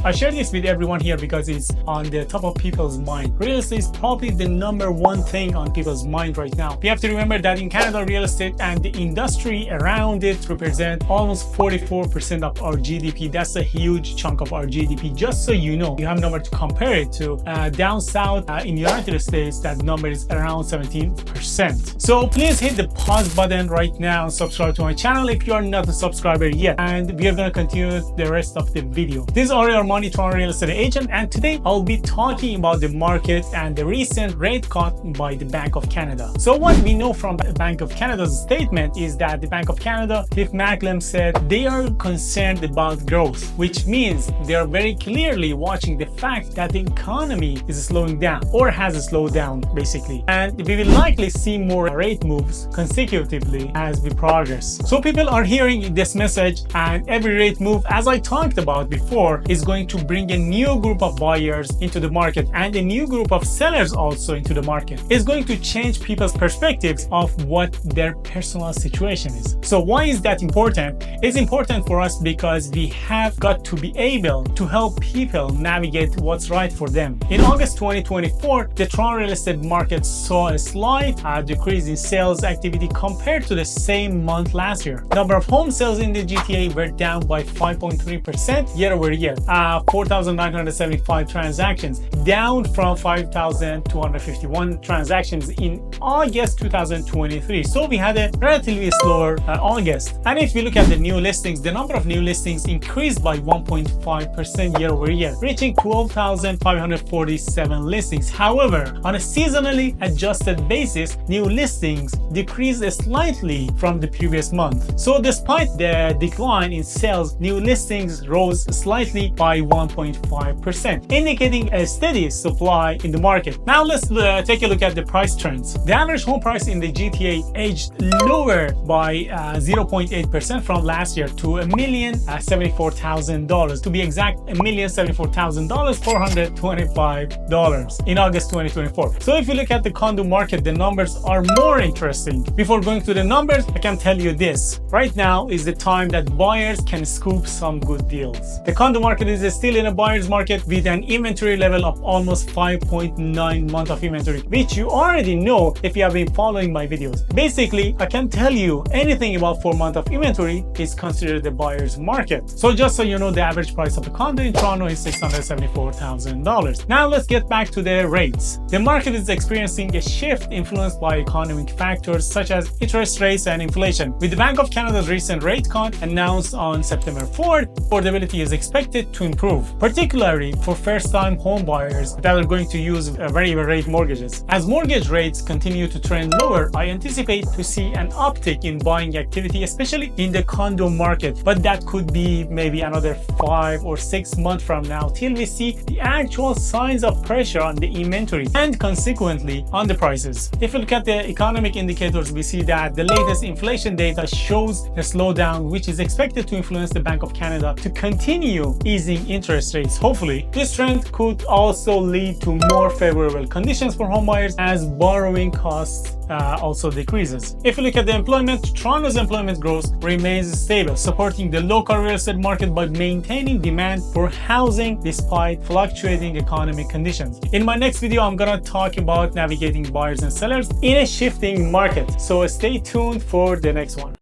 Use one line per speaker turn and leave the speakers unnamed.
I share this with everyone here because it's on the top of people's mind. Real estate is probably the number one thing on people's mind right now. We have to remember that in Canada, real estate and the industry around it represent almost 44% of our GDP. That's a huge chunk of our GDP. Just so you know, you have a number to compare it to. Down south in the United States, that number is around 17%. So please hit the pause button right now and subscribe to my channel if you are not a subscriber yet. And we are going to continue the rest of the video. This is Armani, Toronto real estate agent, and today I'll be talking about the market and the recent rate cut by the Bank of Canada. So what we know from Bank of Canada's statement is that the Bank of Canada, Tiff Macklem, said they are concerned about growth, which means they are very clearly watching the fact that the economy is slowing down or has slowed down basically, and we will likely see more rate moves consecutively as we progress. So people are hearing this message, and every rate move, as I talked about before, is going to bring a new group of buyers into the market and a new group of sellers also into the market. It's going to change people's perspectives of what their personal situation is. So why is that important? It's important for us because we have got to be able to help people navigate what's right for them. In August 2024, the Toronto real estate market saw a slight decrease in sales activity compared to the same month last year. Number of home sales in the GTA were down by 5.3% year over year, 4,975 transactions, down from 5,251 transactions in August 2023. So we had a relatively slower August. And if we look at the new listings, the number of new listings increased by 1.5% year over year, reaching 12,547 listings. However, on a seasonally adjusted basis, new listings decreased slightly from the previous month. So despite the decline in sales, new listings rose slightly by 1.5%, indicating a steady supply in the market. Now let's take a look at the price trends. The average home price in the GTA edged lower by 0.8% from last year to $1,074,000. To be exact, $1,074,425 in August 2024. So if you look at the condo market, the numbers are more interesting. Before going to the numbers, I can tell you this. Right now is the time that buyers can scoop some good deals. The condo market is still in a buyer's market with an inventory level of almost 5.9 months of inventory, which you already know if you have been following my videos. Basically, I can tell you anything about 4 months of inventory is considered the buyer's market. So just so you know, the average price of a condo in Toronto is $674,000. Now let's get back to the rates. The market is experiencing a shift influenced by economic factors such as interest rates and inflation. With the Bank of Canada's recent rate cut announced on September 4th, affordability is expected to improve, particularly for first-time home buyers that are going to use variable rate mortgages. As mortgage rates continue to trend lower, I anticipate to see an uptick in buying activity, especially in the condo market, but that could be maybe another 5 or 6 months from now till we see the actual signs of pressure on the inventory and consequently on the prices. If you look at the economic indicators, we see that the latest inflation data shows a slowdown, which is expected to influence the Bank of Canada to continue easing interest rates. Hopefully, this trend could also lead to more favorable conditions for homebuyers as borrowing costs also decreases. If you look at the employment, Toronto's employment growth remains stable, supporting the local real estate market by maintaining demand for housing despite fluctuating economic conditions. In my next video, I'm gonna talk about navigating buyers and sellers in a shifting market. So stay tuned for the next one.